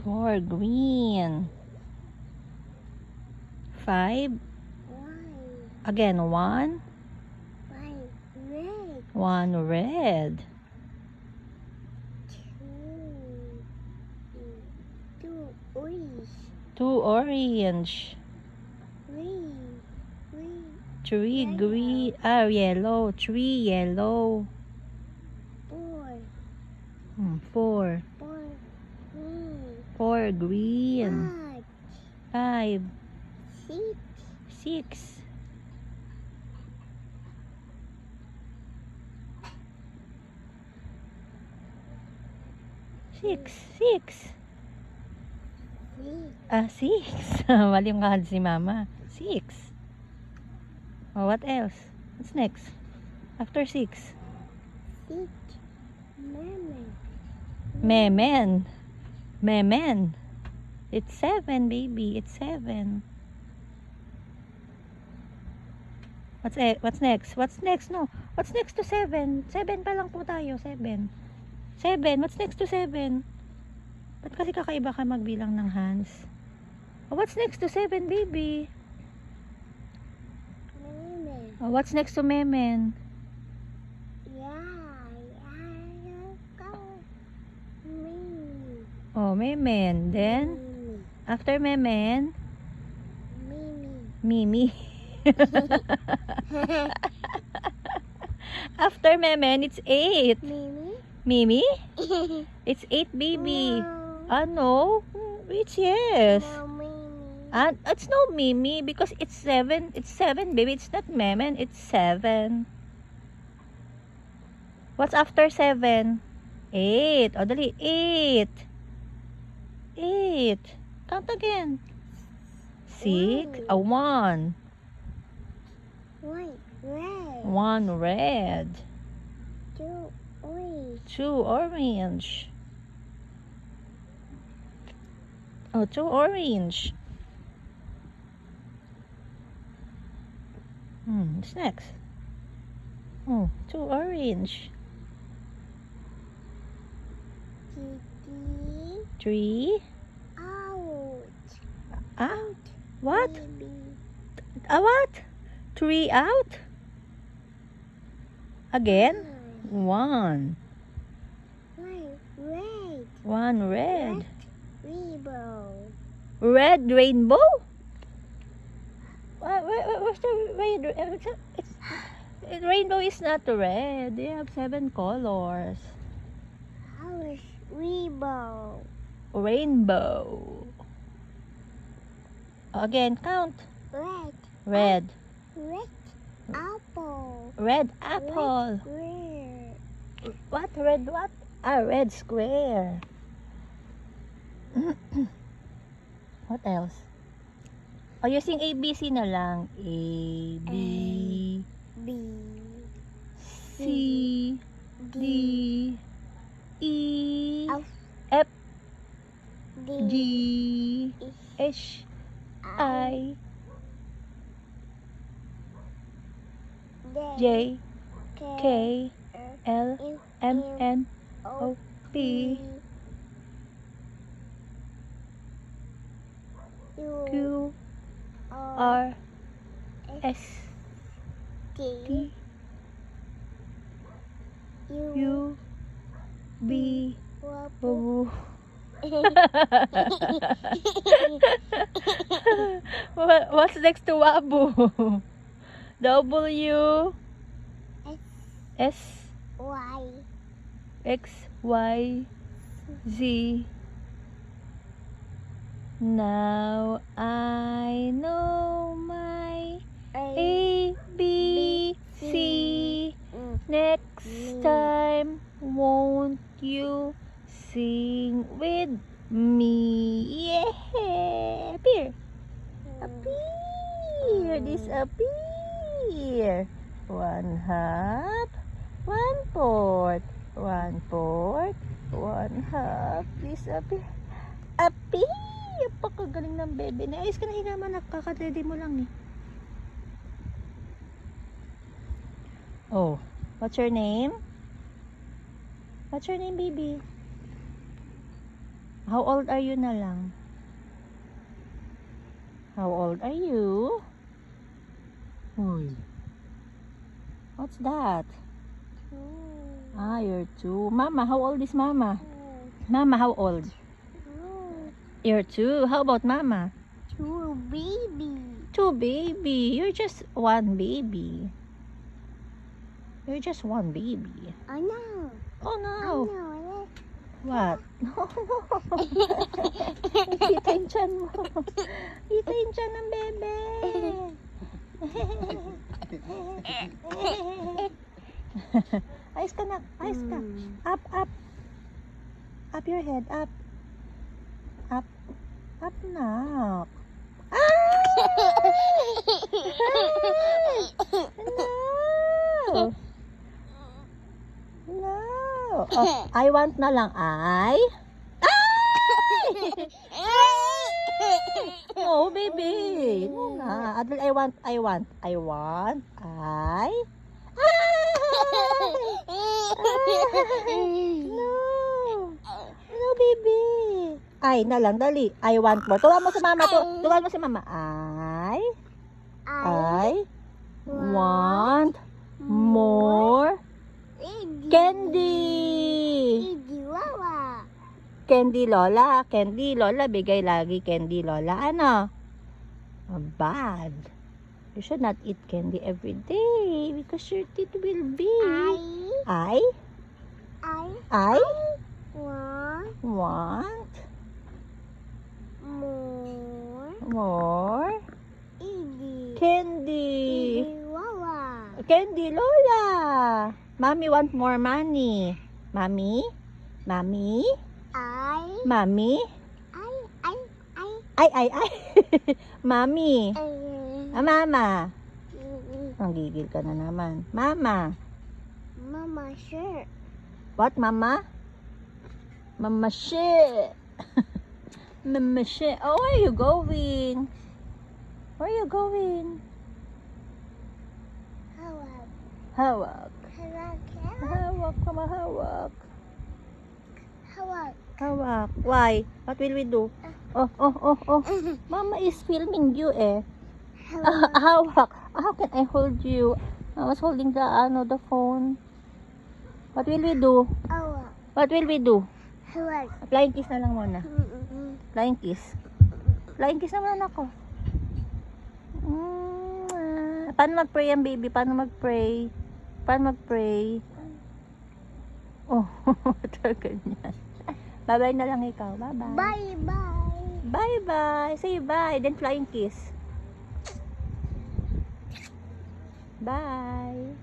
4 green. 5. Again, 1. 1 red. 2 orange. 3 green. Yellow. 3 yellow. 4. 4 green. 5. 6. 6. 6. Mali yung kahal si mama. 6. Oh, what else? What's next? After 6. Memen. It's 7, baby. It's 7. What's next? What's next? No. What's next to 7? 7 pa lang po tayo. 7. What's next to 7? Ba't kasi kakaiba ka magbilang ng hands? Oh, what's next to 7, baby? Oh, what's next to memen? Oh, memen. Then, after memen, Mimi. After memen, it's 8. Mimi? It's 8, baby. No. It's yes. It's no Mimi because it's 7. It's 7, baby. It's not memen. It's 7. What's after 7? 8. Oh, dali. 8. 8. Count again. 6. 1. 1 red. 2 orange. Oh, 2 orange. What's next? Oh, 2 orange. 3. Out. What? What? 3 out? Again? 1. 1 red. Red rainbow? What's the red? Rainbow is not red. They have 7 colors. How is rainbow? Rainbow. Again, count. Red. Red. Apple. Red apple. What? Red what? Red square. What else? Oh, using ABC na lang. A, B, B, C, D, E, F, G, H, I, J, K, L, M, N, O, P, Q, R, S, T, U, B, W. What's next to Wabu? W, S, X, Y, Z. Now I know my A, B, C. Next time, won't you sing with me? Yeah! Appear! Appear! Disappear! 1/2, 1/4, 1/4, 1/2. Disappear! Appear! Napakagaling ng bebe na. Ayos ka na hinaman, nakakadede mo lang eh. Oh, what's your name? What's your name, baby? How old are you na lang? How old are you? Uy. What's that? Ah, you're 2. Mama, how old is Mama? Mama, how old? You're 2. How about Mama? 2 baby. 2 baby. You're just 1 baby. You're just 1 baby. Oh no. Oh Oh no. no. What? No, no. Kita yung tiyan mo. Kita yung tiyan ng bebe. Ayos ka na. Ayos ka. Up, up. Up your head. Up. Up. Up na. No. No. Oh, I want na lang. I. No, baby. No na. Adel, I want. I. No. No, baby. Ay na lang, dali. I want more. Tuwan mo si mama. Tuwan mo si mama. I want more candy. Wawa. Candy Lola. Candy Lola. Bigay lagi candy Lola. Ano? Bad. You should not eat candy every day because your teeth will be. I want want more candy. Wawa. Candy Lola. Mommy want more money. Mommy? Mommy? Mommy? Ay. Mommy. Mama. Ang gigil ka na naman. Mama. Mama, sure. What, Mama? Mama shit. Mama shit. Oh, where are you going? Where are you going? Hawak. Hawak. Hawak. Hawak, Mama, hawak. Hawak. Hawak. Why? What will we do? Oh. Mama is filming you eh. Hawak. How can I hold you? I was holding the phone. What will we do? Hawak. What will we do? Hawak. Flying kiss na lang muna. Flying kiss. Flying kiss naman ako. Paano mag-pray ang baby? Paano mag-pray? Oh, ganyan. Bye-bye na lang ikaw. Bye-bye. Bye-bye. Bye-bye. Say bye. Then flying kiss. Bye.